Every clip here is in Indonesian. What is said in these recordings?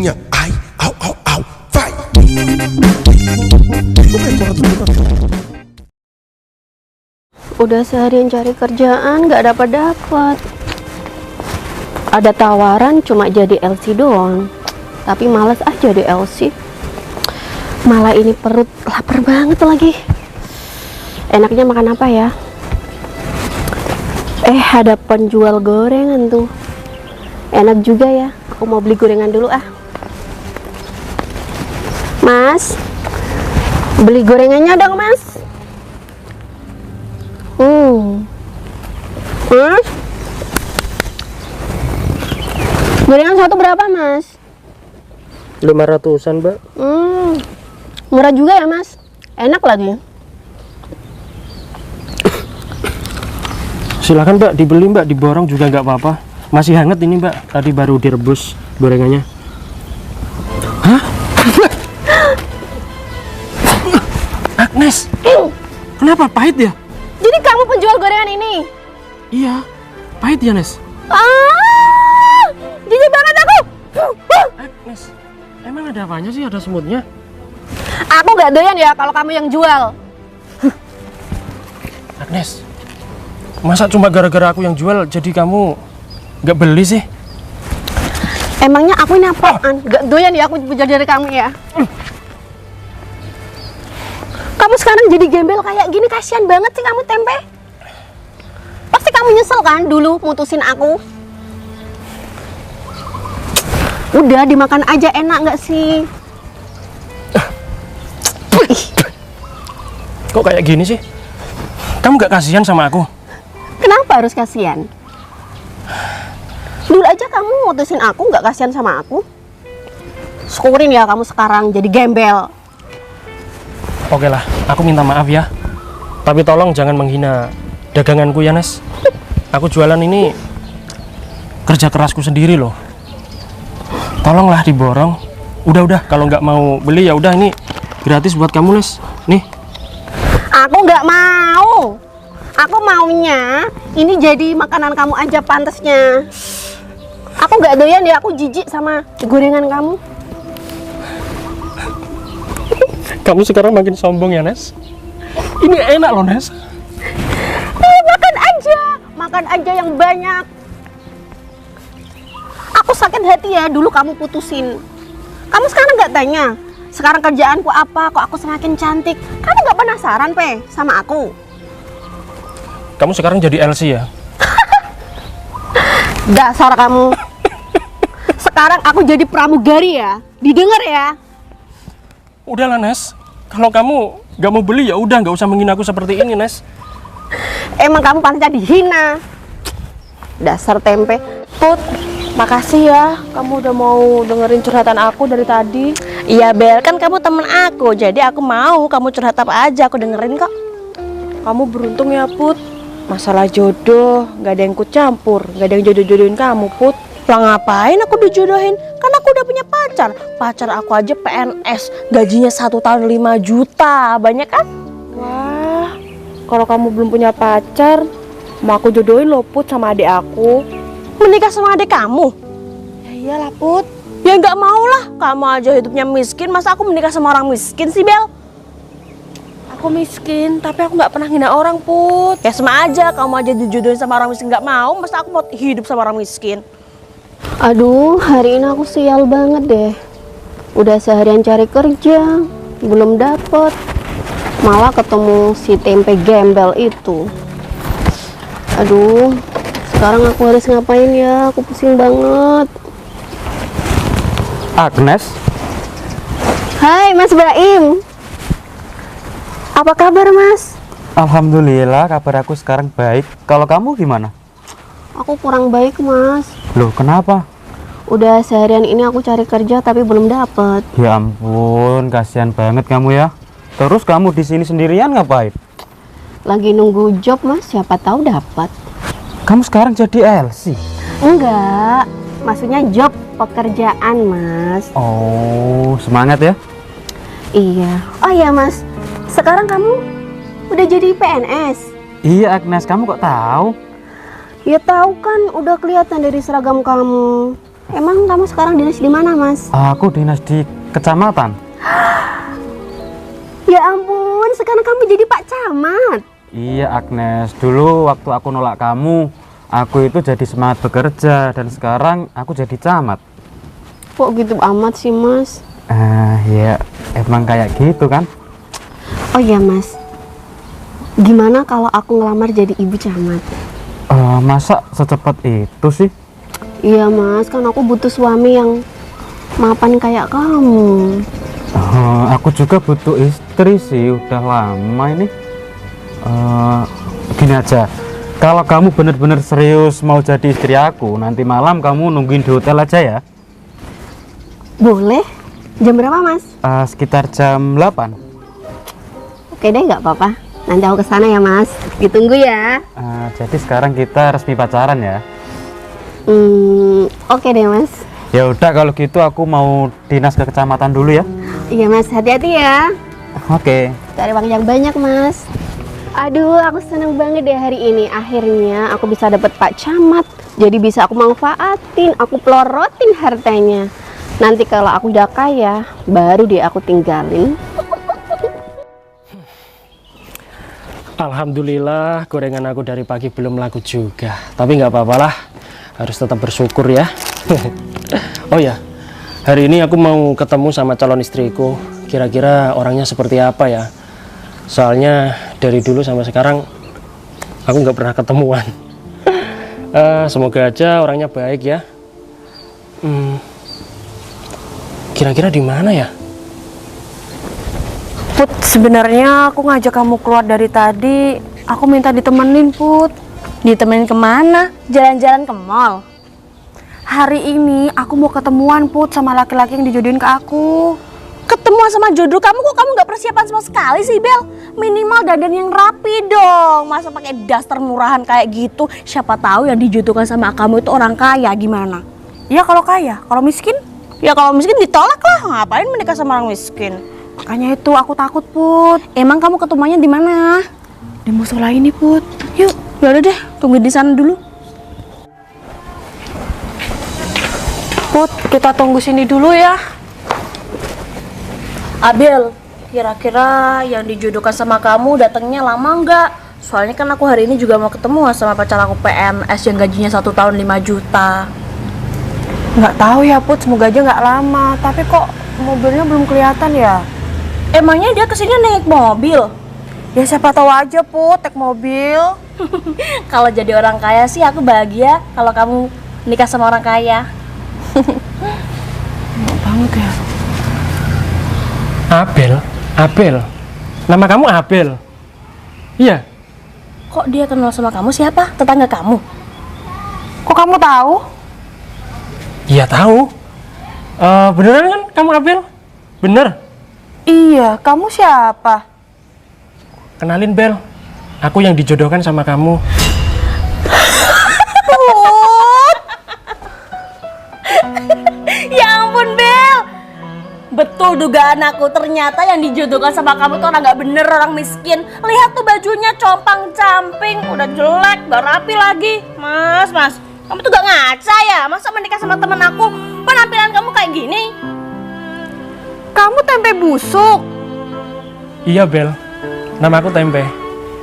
bunyinya ai au au au fight. Udah seharian cari kerjaan nggak dapat. Ada tawaran cuma jadi LC doang. Tapi males jadi LC. Malah ini perut lapar banget lagi. Enaknya makan apa ya? Ada penjual gorengan tuh. Enak juga ya. Aku mau beli gorengan dulu ah. Mas, beli gorengannya dong mas. Mas, gorengan satu berapa mas? 500-an mbak. Murah juga ya mas. Enak lagi. Silakan mbak, dibeli mbak, diborong juga nggak apa-apa. Masih hangat ini mbak, tadi baru direbus gorengannya. Hah? Agnes, kenapa pahit ya? Jadi kamu penjual gorengan ini? Iya, pahit ya Nes. Jijik banget aku. Agnes, emang ada apanya sih, ada semutnya? Aku nggak doyan ya kalau kamu yang jual. Agnes, masa cuma gara-gara aku yang jual jadi kamu nggak beli sih? Emangnya aku ini apaan? Nggak doyan ya aku belajar dari kamu ya. Kamu sekarang jadi gembel kayak gini, kasihan banget sih kamu tempe. Pasti kamu nyesel kan dulu mutusin aku. Udah dimakan aja, enak nggak sih? Kok kayak gini sih? Kamu nggak kasihan sama aku? Kenapa harus kasihan? Dulu aja kamu mutusin aku, nggak kasihan sama aku. Syukurin ya kamu sekarang jadi gembel. Oke lah, aku minta maaf ya. Tapi tolong jangan menghina daganganku ya Nes. Aku jualan ini kerja kerasku sendiri loh. Tolonglah diborong. Udah, kalau nggak mau beli ya udah, ini gratis buat kamu Nes. Nih. Aku nggak mau. Aku maunya ini jadi makanan kamu aja pantasnya. Aku nggak doyan ya, aku jijik sama gorengan kamu. Kamu sekarang makin sombong ya Nes. Ini enak loh Nes. Makan aja yang banyak. Aku sakit hati ya dulu kamu putusin. Kamu sekarang nggak tanya, sekarang kerjaanku apa, kok aku semakin cantik. Kamu nggak penasaran sama aku? Kamu sekarang jadi LC ya? Dasar kamu. Sekarang aku jadi pramugari ya. Didengar ya. Udahlah Nes, kalau kamu nggak mau beli ya udah, nggak usah menghina aku seperti ini Nes. Emang kamu pantasnya dihina. Dasar tempe. Put, makasih ya kamu udah mau dengerin curhatan aku dari tadi. Iya Bel, kan kamu temen aku, jadi aku mau kamu curhat apa aja, aku dengerin kok. Kamu beruntung ya Put. Masalah jodoh gak ada yang ku campur, gak ada yang jodoh-jodohin kamu Put. Lah ngapain aku dijodohin? Kan aku udah punya pacar. Pacar aku aja PNS, gajinya 1 tahun 5 juta, banyak kan? Wah, kalau kamu belum punya pacar, mau aku jodohin lo Put sama adik aku. Menikah sama adik kamu? Ya iyalah Put. Ya nggak mau lah, kamu aja hidupnya miskin, masa aku menikah sama orang miskin sih Bel? Aku miskin, tapi aku nggak pernah ngina orang Put. Ya sama aja, kamu aja dijodohin sama orang miskin nggak mau, masa aku mau hidup sama orang miskin? Aduh, hari ini aku sial banget deh. Udah seharian cari kerja, belum dapet. Malah ketemu si tempe gembel itu. Aduh, sekarang aku harus ngapain ya? Aku pusing banget. Agnes, Hai Mas Baim. Apa kabar Mas? Alhamdulillah, kabar aku sekarang baik. Kalau kamu gimana? Aku kurang baik Mas. Loh, kenapa? Udah seharian ini aku cari kerja tapi belum dapet. Ya ampun, kasihan banget kamu ya. Terus kamu di sini sendirian ngapain? Lagi nunggu job Mas, siapa tahu dapat. Kamu sekarang jadi LC? Enggak, maksudnya job pekerjaan Mas. Oh, semangat ya. Iya. Oh iya Mas, sekarang kamu udah jadi PNS? Iya Agnes, kamu kok tahu? Ya tahu kan, udah kelihatan dari seragam kamu. Emang kamu sekarang dinas di mana, Mas? Aku dinas di kecamatan. Ya ampun, sekarang kamu jadi Pak Camat. Iya Agnes, dulu waktu aku nolak kamu, aku itu jadi semangat bekerja dan sekarang aku jadi camat. Kok gitu amat sih, Mas? Ya emang kayak gitu kan. Oh iya, Mas. Gimana kalau aku ngelamar jadi ibu camat? Masa secepat itu sih? Iya, Mas, kan aku butuh suami yang mapan kayak kamu. Aku juga butuh istri sih, udah lama ini. Gini aja, kalau kamu bener-bener serius mau jadi istri aku, nanti malam kamu nungguin di hotel aja ya. Boleh? Jam berapa, Mas? Sekitar jam 8. Oke deh, nggak apa-apa. Nanti aku kesana ya, Mas. Ditunggu ya. Jadi sekarang kita resmi pacaran ya. Oke deh, Mas. Ya udah kalau gitu aku mau dinas ke kecamatan dulu ya. Iya, Mas. Hati-hati ya. Oke. Cari uang yang banyak, Mas. Aduh, aku seneng banget deh hari ini. Akhirnya aku bisa dapet Pak Camat. Jadi bisa aku manfaatin, aku pelorotin hartanya. Nanti kalau aku udah kaya, baru deh aku tinggalin. Alhamdulillah gorengan aku dari pagi belum laku juga. Tapi nggak apa-apa lah, harus tetap bersyukur ya. Oh ya, hari ini aku mau ketemu sama calon istriku. Kira-kira orangnya seperti apa ya? Soalnya dari dulu sampai sekarang aku nggak pernah ketemuan. Semoga aja orangnya baik ya. Kira-kira di mana ya? Put, sebenarnya aku ngajak kamu keluar dari tadi. Aku minta ditemenin, Put. Ditemenin kemana? Jalan-jalan ke mall? Hari ini aku mau ketemuan, Put, sama laki-laki yang dijodohin ke aku. Ketemuan sama jodoh kamu, kok kamu nggak persiapan sama sekali sih, Bel? Minimal dandan yang rapi dong. Masa pakai daster murahan kayak gitu? Siapa tahu yang dijodohkan sama kamu itu orang kaya, gimana? Ya kalau kaya, kalau miskin? Ya kalau miskin ditolak lah, ngapain menikah sama orang miskin? Makanya itu aku takut, Put. Emang kamu ketemuannya di mana? Di musola ini, Put. Yuk, yaudah deh, tunggu di sana dulu. Put, kita tunggu sini dulu ya. Abel, kira-kira yang dijodohkan sama kamu datangnya lama nggak? Soalnya kan aku hari ini juga mau ketemu sama pacar aku PNS yang gajinya 1 tahun 5 juta. Nggak tahu ya, Put, semoga aja nggak lama. Tapi kok mobilnya belum kelihatan ya? Emangnya dia kesini naik mobil? Ya siapa tahu aja, Put, naik mobil. Kalau jadi orang kaya sih aku bahagia kalau kamu nikah sama orang kaya. Enak banget ya. Abel, nama kamu Abel? Iya. Kok dia kenal sama kamu? Siapa? Tetangga kamu? Kok kamu tahu? Iya tahu. Beneran kan kamu Abel? Bener. Iya, kamu siapa? Kenalin Bel, aku yang dijodohkan sama kamu. Ya ampun, Bel. Betul dugaan aku, ternyata yang dijodohkan sama kamu tuh orang nggak bener, orang miskin. Lihat tuh bajunya compang-camping, udah jelek, gak rapi lagi. Mas, kamu tuh gak ngaca ya? Masa menikah sama temen aku, penampilan kamu kayak gini? Kamu tempe busuk. Iya Bel, nama aku Tempe.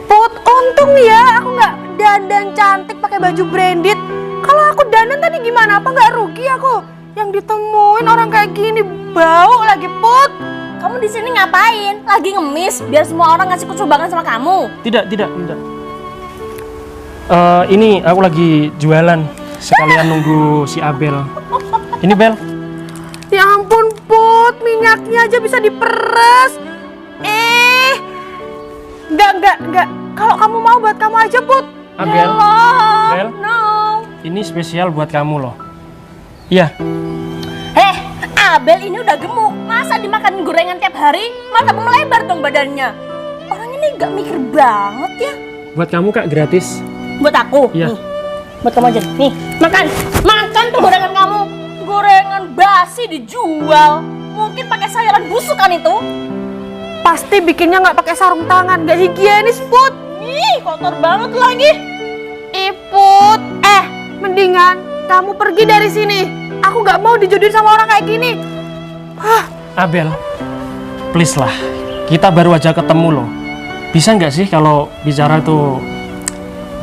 Put, untung ya aku nggak dandan cantik pakai baju branded. Kalau aku dandan tadi gimana? Apa nggak rugi aku? Yang ditemuin orang kayak gini, bau lagi, Put. Kamu di sini ngapain? Lagi ngemis biar semua orang ngasih sumbangan sama kamu? Tidak. Ini aku lagi jualan, sekalian nunggu si Abel. Ini Bel. Ya ampun, Put, minyaknya aja bisa diperes. Enggak. Kalau kamu mau buat kamu aja, Put. Abel. Bel. No. Ini spesial buat kamu loh. Iya. Abel ini udah gemuk, masa dimakan gorengan tiap hari? Mata melebar dong badannya. Orang ini gak mikir banget ya. Buat kamu Kak, gratis. Buat aku? Iya. Nih, buat kamu aja. Nih, makan tuh gorengan kamu. Gorengan basi dijual. Mungkin pakai sayuran busuk kan itu? Pasti bikinnya nggak pakai sarung tangan, nggak higienis, Put. Ih, kotor banget lagi. Put, mendingan kamu pergi dari sini. Aku nggak mau dijodohin sama orang kayak gini. Abel, please lah. Kita baru aja ketemu loh. Bisa nggak sih kalau bicara tuh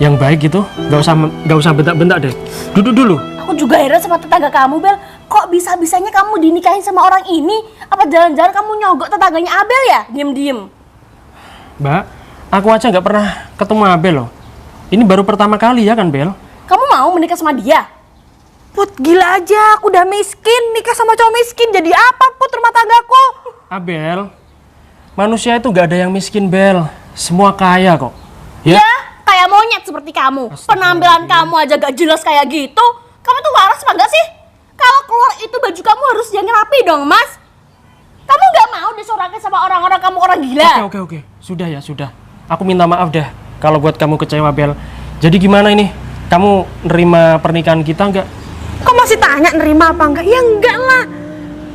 yang baik gitu? Nggak usah bentak-bentak deh. Duduk dulu. Aku juga heran sama tetangga kamu, Bel. Kok bisa-bisanya kamu dinikahin sama orang ini? Apa jangan-jangan kamu nyogok tetangganya Abel ya? Diem-diem. Mbak, aku aja nggak pernah ketemu Abel loh. Ini baru pertama kali ya kan, Bel? Kamu mau menikah sama dia? Put, gila aja, aku udah miskin, nikah sama cowok miskin. Jadi apa, Put, rumah tanggaku? Abel, manusia itu nggak ada yang miskin, Bel. Semua kaya kok. Ya, kayak monyet seperti kamu. Penampilan kamu aja gak jelas kayak gitu. Kamu tuh waras apa enggak sih? Kalau keluar itu baju kamu harus yang rapi dong, Mas. Kamu nggak mau disorakin sama orang-orang kamu orang gila. Oke. Sudah ya, sudah. Aku minta maaf dah kalau buat kamu kecewa, Bel. Jadi gimana ini? Kamu nerima pernikahan kita nggak? Kok masih tanya nerima apa enggak? Ya enggak lah.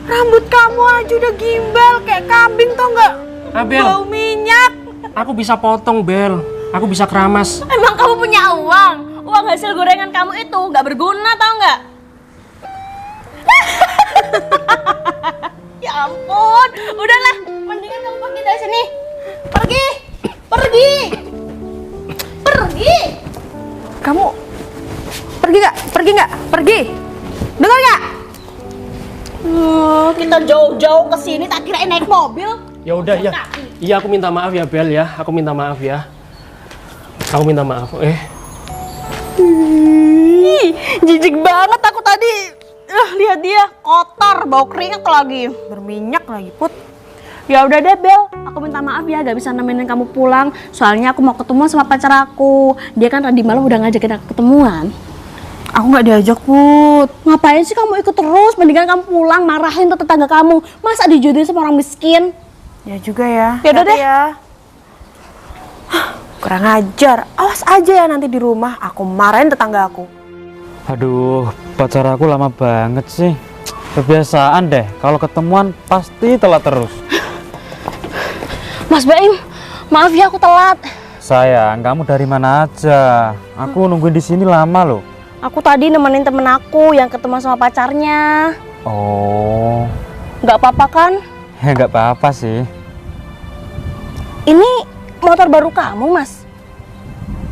Rambut kamu aja udah gimbal kayak kambing tau nggak? Abel, Bau minyak. aku bisa potong, Bel. Aku bisa keramas. Emang kamu punya uang? Uang hasil gorengan kamu itu nggak berguna tau nggak? Ya ampun, udahlah, mendingan kamu pergi dari sini. Pergi. Kamu pergi nggak? Pergi. Dengar nggak? Kita jauh-jauh ke sini tak kirain naik mobil. Ya udah ya. Iya, aku minta maaf ya, Bel ya. Aku minta maaf ya. Aku minta maaf. Jijik banget aku tadi. Lihat dia kotor, bau keringat lagi. Berminyak lagi, Put. Ya udah deh, Bel. Aku minta maaf ya gak bisa nemenin kamu pulang. Soalnya aku mau ketemu sama pacar aku. Dia kan tadi malam udah ngajakin aku ketemuan. Aku nggak diajak, Put. Ngapain sih kamu ikut terus? Mendingan kamu pulang, marahin tuh tetangga kamu. Masa dijodohin sama orang miskin? Ya juga ya. Ya udah deh. Kurang ajar. Awas aja ya nanti di rumah aku marahin tetangga aku. Aduh, pacar aku lama banget sih. Kebiasaan deh, kalau ketemuan pasti telat terus. Mas Baim, maaf ya aku telat. Sayang, kamu dari mana aja? Aku nungguin di sini lama loh. Aku tadi nemenin temen aku yang ketemu sama pacarnya. Oh, Nggak apa-apa kan? ya nggak apa-apa sih. Ini motor baru kamu, Mas?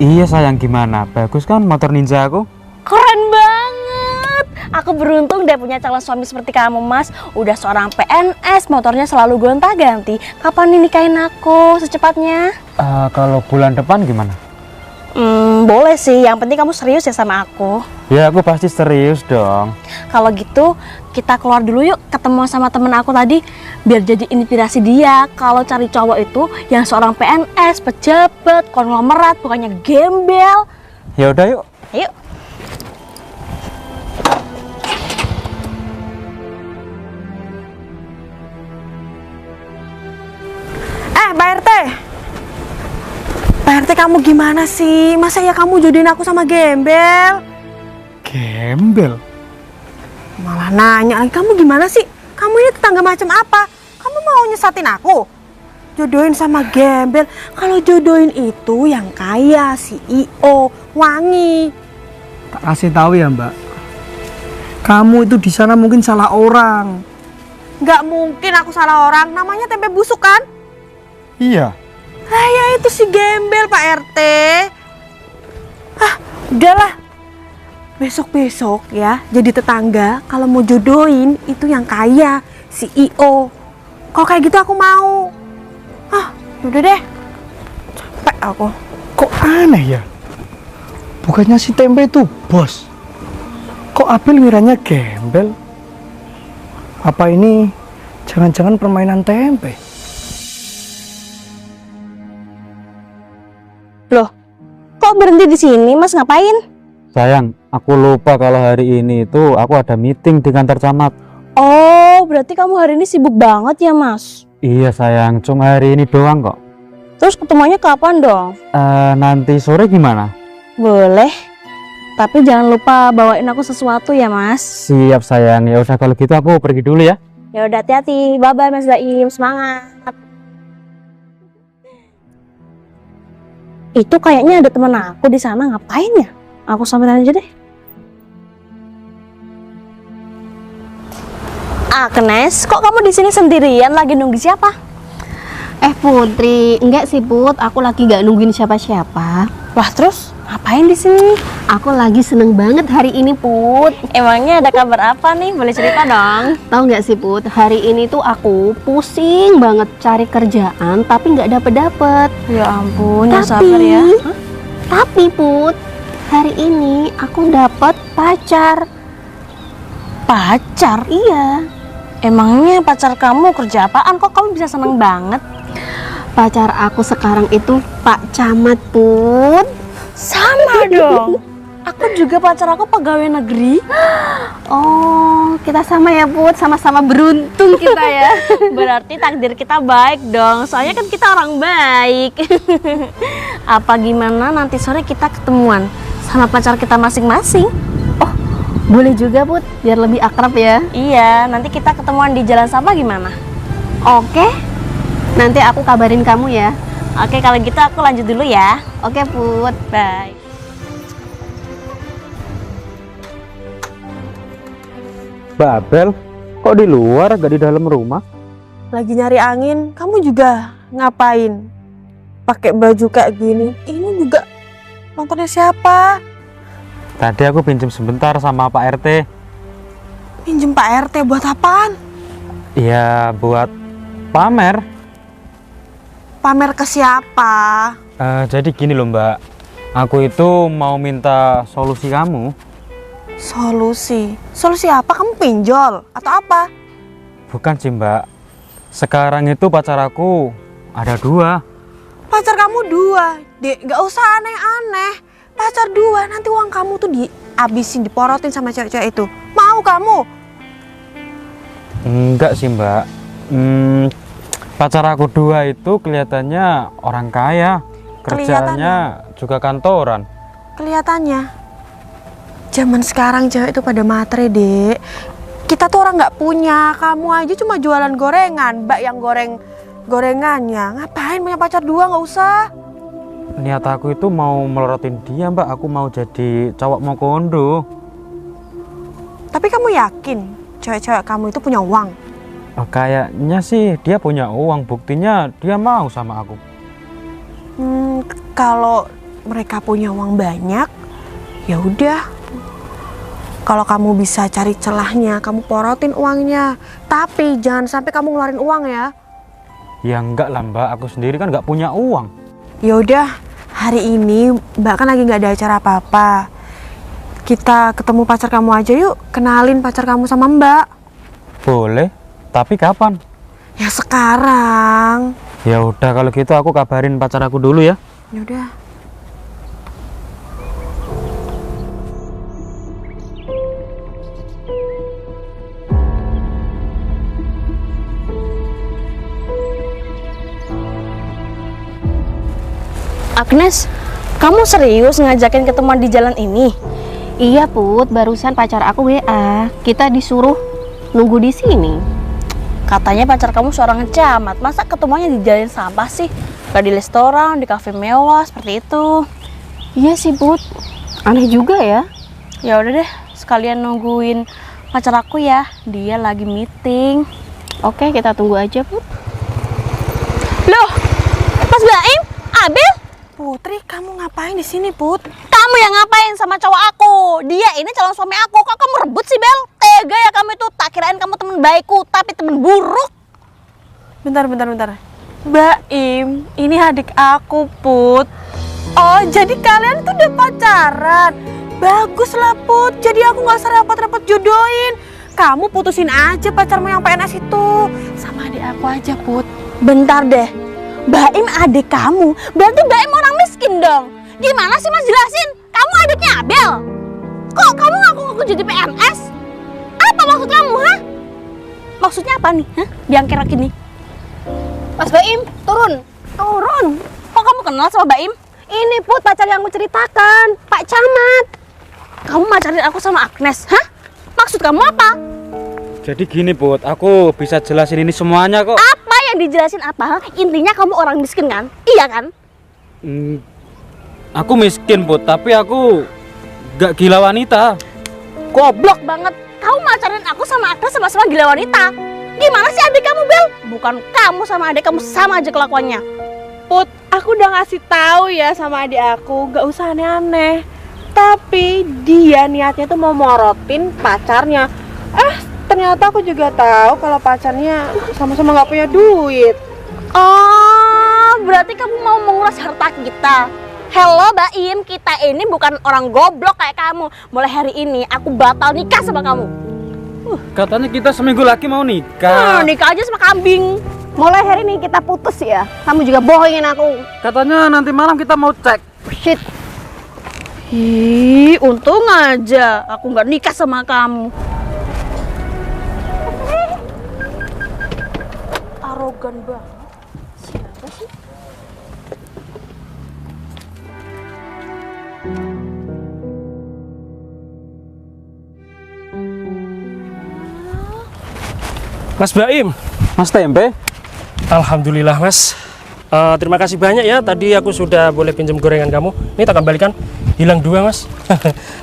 Iya sayang, gimana? Bagus kan motor ninja aku? Keren banget. Aku beruntung deh punya calon suami seperti kamu, Mas. Udah seorang PNS, motornya selalu gonta-ganti. Kapan nih nikahin aku secepatnya? Kalau bulan depan gimana? Boleh sih. Yang penting kamu serius ya sama aku. Ya aku pasti serius dong. Kalau gitu kita keluar dulu yuk, ketemu sama temen aku tadi. Biar jadi inspirasi dia kalau cari cowok itu yang seorang PNS, pejabat, konglomerat, bukannya gembel. Ya udah yuk. Ayo. Pak RT. Pak RT, kamu gimana sih? Masa ya kamu jodohin aku sama gembel? Gembel. Malah nanya lagi, kamu gimana sih? Kamu ini tetangga macam apa? Kamu mau nyesatin aku? Jodohin sama gembel. Kalau jodohin itu yang kaya, CEO, wangi. Tak kasih tahu ya, Mbak. Kamu itu di sana mungkin salah orang. Nggak mungkin aku salah orang. Namanya tempe busuk kan? Iya. Ya itu si gembel, Pak RT. Udahlah. Besok-besok ya, jadi tetangga. Kalau mau jodohin itu yang kaya, CEO. Kalau kayak gitu aku mau. Udah deh. Capek aku. Kok aneh ya? Bukannya si tempe itu bos. Kok Abel ngiranya gembel? Apa ini jangan-jangan permainan tempe? Loh, kok berhenti di sini, Mas? Ngapain? Sayang, aku lupa kalau hari ini itu aku ada meeting di kantor camat. Oh, berarti kamu hari ini sibuk banget ya, Mas? Iya sayang, cuma hari ini doang kok. Terus ketemuannya kapan dong? Nanti sore gimana? Boleh. Tapi jangan lupa bawain aku sesuatu ya, Mas. Siap sayang, ya udah kalau gitu aku pergi dulu ya. Ya udah, hati-hati. Bye-bye, Mas Baim. Semangat. Itu kayaknya ada temen aku di sana, ngapain ya? Aku samperin aja deh. Agnes, kok kamu di sini sendirian lagi nunggu siapa? Putri, enggak sih Put, aku lagi gak nungguin siapa-siapa. Wah, terus ngapain di sini? Aku lagi seneng banget hari ini Put. Emangnya ada kabar apa nih? Boleh cerita dong. Tahu nggak sih Put, hari ini tuh aku pusing banget cari kerjaan tapi nggak dapet. Ya ampun, ya sabar ya. Tapi Put, hari ini aku dapet pacar. Pacar? Iya, Emangnya pacar kamu kerja apaan? Kok kamu bisa seneng banget? pacar aku sekarang itu Pak Camat Put. Sama dong. Aku juga pacar aku pegawai negeri. Oh, kita sama ya Put, sama-sama beruntung kita ya. Berarti takdir kita baik dong. Soalnya kan kita orang baik. Apa gimana nanti sore kita ketemuan sama pacar kita masing-masing? Boleh juga Put, biar lebih akrab ya. Iya, nanti kita ketemuan di Jalan Sabah gimana? Oke, nanti aku kabarin kamu ya. Oke, kalau gitu aku lanjut dulu ya. Oke Put. Bye. Babel, kok di luar gak di dalam rumah? Lagi nyari angin, kamu juga ngapain? Pakai baju kayak gini. Ini juga nontonnya siapa? Tadi aku pinjam sebentar sama Pak RT. Pinjem Pak RT buat apaan? Iya, buat pamer. Pamer ke siapa? Jadi gini loh Mbak, aku itu mau minta solusi kamu. Solusi? Solusi apa? Kamu pinjol atau apa? Bukan sih Mbak, sekarang itu pacar aku ada 2. Pacar kamu 2? Dek, gak usah aneh-aneh. Pacar 2, nanti uang kamu tuh dihabisin, diporotin sama cewek-cewek itu. Mau kamu? Enggak sih Mbak, pacar aku 2 itu kelihatannya orang kaya, kerjanya juga kantoran. Kelihatannya. Zaman sekarang cewek itu pada matre, Dek. Kita tuh orang nggak punya, kamu aja cuma jualan gorengan, Mbak yang gorengannya. Ngapain punya pacar 2, nggak usah. Niat aku itu mau melorotin dia Mbak, aku mau jadi cowok mau kondo. Tapi kamu yakin cewek-cewek kamu itu punya uang? Kayaknya sih dia punya uang, buktinya dia mau sama aku. Kalau mereka punya uang banyak, ya udah. Kalau kamu bisa cari celahnya, kamu porotin uangnya. Tapi jangan sampai kamu ngeluarin uang ya. Ya enggak lah Mbak, aku sendiri kan nggak punya uang. Ya udah, hari ini Mbak kan lagi nggak ada acara apa-apa. Kita ketemu pacar kamu aja yuk, kenalin pacar kamu sama Mbak. Boleh, tapi kapan? Ya sekarang. Ya udah kalau gitu aku kabarin pacar aku dulu ya. Ya udah. Agnes, kamu serius ngajakin ketemuan di jalan ini? Iya Put, barusan pacar aku WA. Kita disuruh nunggu di sini. Katanya pacar kamu seorang camat. Masa ketemuannya di jalan sampah sih? Gak di restoran, di kafe mewah seperti itu. Iya sih Put, aneh juga ya. Ya udah deh, sekalian nungguin pacar aku ya. Dia lagi meeting. Oke, kita tunggu aja Put. Loh, Mas Baim, Abil, Putri, kamu ngapain di sini, Put? kamu yang ngapain sama cowok aku? Dia ini calon suami aku. Kok kamu rebut sih, Bel? Tega ya kamu itu. Tak kirain kamu temen baikku, tapi temen buruk. Bentar. Baim, ini adik aku, Put. Oh, jadi kalian tuh udah pacaran? Bagus lah, Put. Jadi aku gak usah repot-repot jodohin. Kamu putusin aja pacarmu yang PNS itu. Sama adik aku aja, Put. Bentar deh. Baim adik kamu, berarti Baim orang miskin dong. Gimana sih Mas jelasin? Kamu adiknya Abel? Kok kamu ngaku-ngaku jadi PNS? Apa maksud kamu, ha? Maksudnya apa nih, ha? Biangkerok ini. Mas Baim, turun. Turun? Kok kamu kenal sama Baim? Ini Put, pacar yang aku ceritakan, Pak Camat. Kamu macarin aku sama Agnes, ha? Maksud kamu apa? Jadi gini Put, aku bisa jelasin ini semuanya kok. Apa yang dijelasin apa? Intinya kamu orang miskin kan? Iya kan? Aku miskin Put, tapi aku gak gila wanita. Goblok banget. Kamu macarin aku sama Agnes sama-sama gila wanita. Gimana sih adik kamu, Bel? Bukan kamu sama adik kamu sama aja kelakuannya. Put, aku udah ngasih tahu ya sama adik aku, gak usah aneh-aneh. Tapi dia niatnya tuh mau morotin pacarnya. Ternyata aku juga tahu kalau pacarnya sama-sama gak punya duit. Oh, berarti kamu mau menguras harta kita. Hello Baim, kita ini bukan orang goblok kayak kamu. Mulai hari ini aku batal nikah sama kamu. Katanya kita seminggu lagi mau nikah. Nikah aja sama kambing. Mulai hari ini kita putus ya. Kamu juga bohongin aku. Katanya nanti malam kita mau cek. Shit. Ih, untung aja aku nggak nikah sama kamu. Arogan banget. Siapa sih? Mas Baim. Mas Tempe? Alhamdulillah Mas. Terima kasih banyak ya. Tadi aku sudah boleh pinjam gorengan kamu. Ini tak kembalikan. Hilang 2 Mas.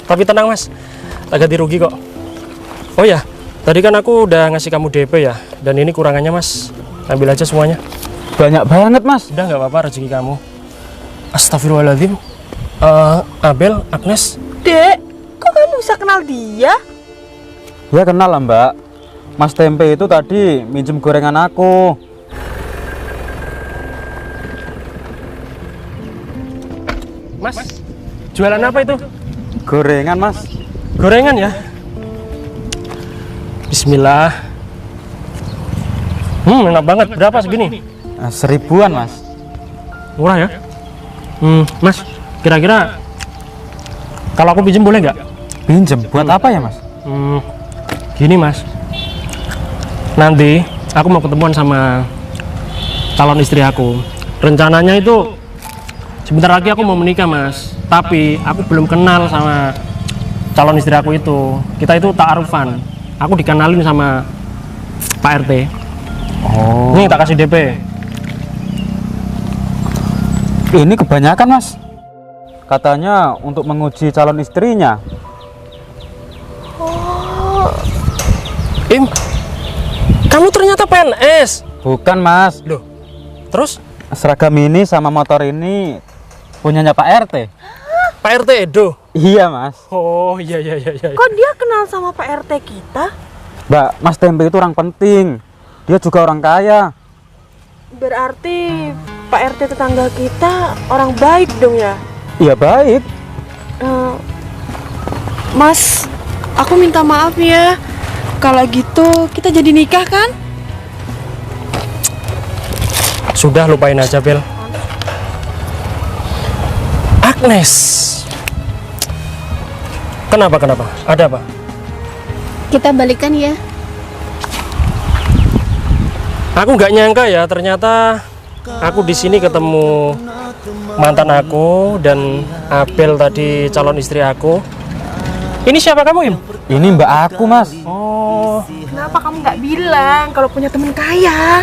Tapi tenang Mas, tak ganti rugi kok. Oh ya, tadi kan aku udah ngasih kamu DP ya. Dan ini kurangannya Mas. Ambil aja semuanya. Banyak banget Mas. Udah nggak apa-apa rezeki kamu. Astagfirullahaladzim. Abel, Agnes. Dek, kok kamu bisa kenal dia? Ya kenal lah Mbak. Mas Tempe itu tadi minjem gorengan aku. Mas, jualan apa itu? Gorengan Mas. Gorengan ya. Bismillah. Enak banget. Berapa segini? 1000-an Mas. Murah ya. Mas, kira-kira kalau aku pinjam boleh nggak? Pinjem buat apa ya Mas? Gini Mas, nanti aku mau ketemuan sama calon istri aku. Rencananya itu sebentar lagi aku mau menikah Mas. Tapi aku belum kenal sama calon istri aku itu. Kita itu ta'arufan. Aku dikenalin sama Pak RT. Oh. Nih tak kasih DP. Ini kebanyakan Mas. Katanya untuk menguji calon istrinya. Im, kamu ternyata PNS. Bukan Mas. Loh, terus Seragam ini sama motor ini punyanya Pak RT. Pak RT Edo. Iya Mas. Oh iya. Kok dia kenal sama Pak RT kita? Mbak, Mas Tempe itu orang penting. Dia juga orang kaya. Berarti Pak RT tetangga kita orang baik dong ya? Iya baik. Mas, aku minta maaf ya. Kalau gitu kita jadi nikah kan? Sudah lupain aja Bel. Agnes. Kenapa? Ada apa? Kita balikan ya. Aku nggak nyangka ya, ternyata aku di sini ketemu mantan aku dan Abel tadi calon istri aku. Ini siapa kamu, Im? Ini mbak aku Mas. Oh, Kenapa kamu nggak bilang kalau punya teman kaya?